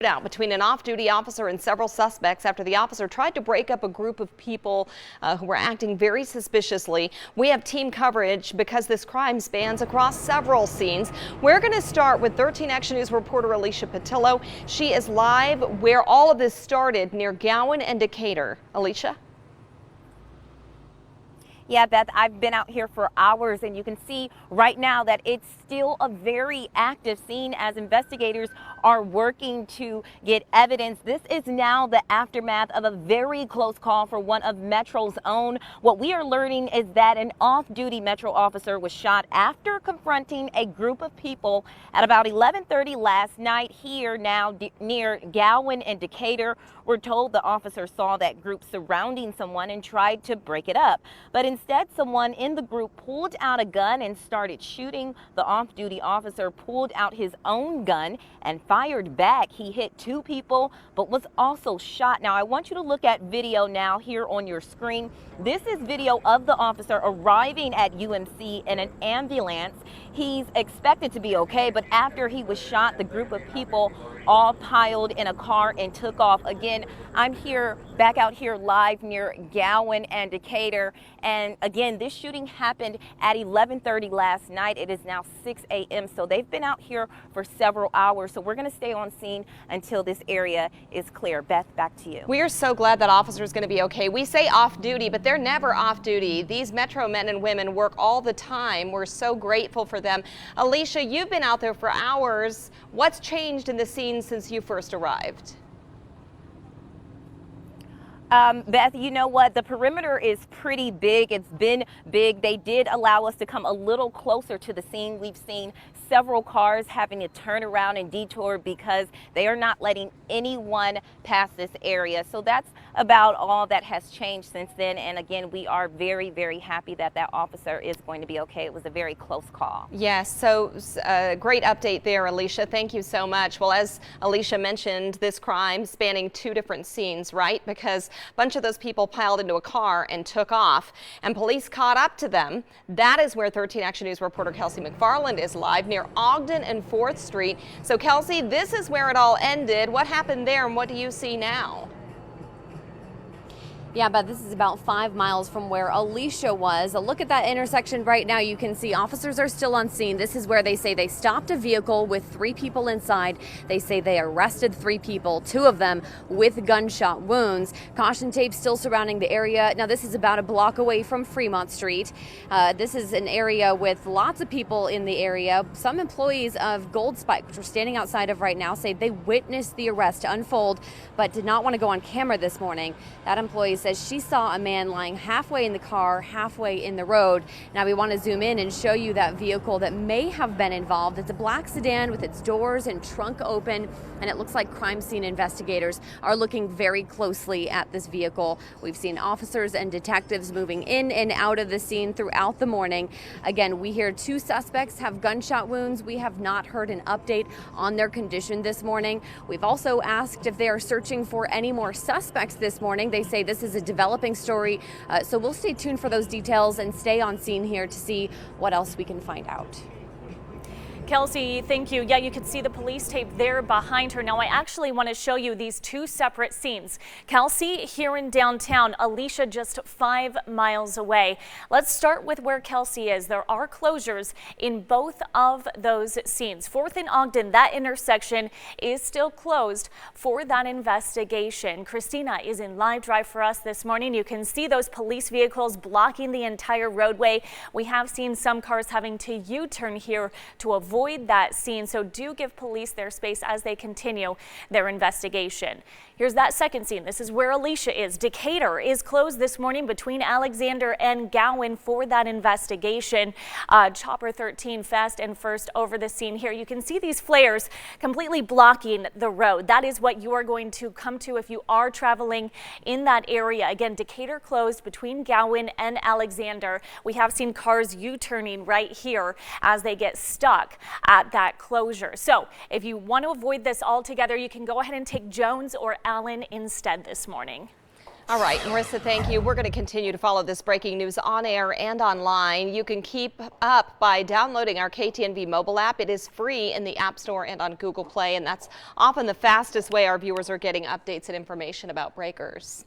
Shootout between an off-duty officer and several suspects after the officer tried to break up a group of people who were acting very suspiciously. We have team coverage because this crime spans across several scenes. We're going to start with 13 Action News reporter Alicia Patillo. She is live where all of this started near Gowan and Decatur. Alicia? Yeah, Beth, I've been out here for hours and you can see right now that it's still a very active scene as investigators are working to get evidence. This is now the aftermath of a very close call for one of Metro's own. What we are learning is that an off-duty Metro officer was shot after confronting a group of people at about 11:30 last night here now near Gowan and Decatur. We're told the officer saw that group surrounding someone and tried to break it up. But instead, someone in the group pulled out a gun and started shooting. The off-duty officer pulled out his own gun and fired back. He hit two people, but was also shot. Now, I want you to look at video now here on your screen. This is video of the officer arriving at UMC in an ambulance. He's expected to be okay, but after he was shot, the group of people all piled in a car and took off. Again, I'm back out here live near Gowan and Decatur. And again, this shooting happened at 11:30 last night. It is now 6 a.m. So they've been out here for several hours. So we're going to stay on scene until this area is clear. Beth, back to you. We are so glad that officer is going to be okay. We say off duty, but they're never off duty. These Metro men and women work all the time. We're so grateful for them. Alicia, you've been out there for hours. What's changed in the scene since you first arrived? Beth, you know what? The perimeter is pretty big. It's been big. They did allow us to come a little closer to the scene. We've seen several cars having to turn around and detour because they are not letting anyone pass this area. So that's about all that has changed since then. And again, we are very, very happy that that officer is going to be okay. It was a very close call. Yes, so great update there, Alicia. Thank you so much. Well, as Alicia mentioned, this crime spanning two different scenes, right? Because a bunch of those people piled into a car and took off, and police caught up to them. That is where 13 Action News reporter Kelsey McFarland is live near Ogden and 4th Street. So Kelsey, this is where it all ended. What happened there and what do you see now? Yeah, but this is about 5 miles from where Alicia was. A look at that intersection right now. You can see officers are still on scene. This is where they say they stopped a vehicle with 3 people inside. They say they arrested 3 people, 2 of them with gunshot wounds. Caution tape still surrounding the area. Now, this is about a block away from Fremont Street. This is an area with lots of people in the area. Some employees of Gold Spike, which we're standing outside of right now, say they witnessed the arrest unfold, but did not want to go on camera this morning. That employee says she saw a man lying halfway in the car, halfway in the road. Now we want to zoom in and show you that vehicle that may have been involved. It's a black sedan with its doors and trunk open, and it looks like crime scene investigators are looking very closely at this vehicle. We've seen officers and detectives moving in and out of the scene throughout the morning. Again, we hear 2 suspects have gunshot wounds. We have not heard an update on their condition this morning. We've also asked if they are searching for any more suspects this morning. They say this is a developing story, so we'll stay tuned for those details and stay on scene here to see what else we can find out. Kelsey, thank you. Yeah, you can see the police tape there behind her. Now, I actually want to show you these 2 separate scenes. Kelsey here in downtown, Alicia just 5 miles away. Let's start with where Kelsey is. There are closures in both of those scenes. 4th and Ogden, that intersection is still closed for that investigation. Christina is in live drive for us this morning. You can see those police vehicles blocking the entire roadway. We have seen some cars having to U-turn here to avoid that scene, so do give police their space as they continue their investigation. Here's that second scene. This is where Alicia is. Decatur is closed this morning between Alexander and Gowan for that investigation. Chopper 13 fast and first over the scene here. You can see these flares completely blocking the road. That is what you are going to come to if you are traveling in that area. Again, Decatur closed between Gowan and Alexander. We have seen cars U-turning right here as they get stuck at that closure. So if you want to avoid this altogether, you can go ahead and take Jones or Allen instead this morning. All right, Marissa, thank you. We're going to continue to follow this breaking news on air and online. You can keep up by downloading our KTNV mobile app. It is free in the App Store and on Google Play, and that's often the fastest way our viewers are getting updates and information about breakers.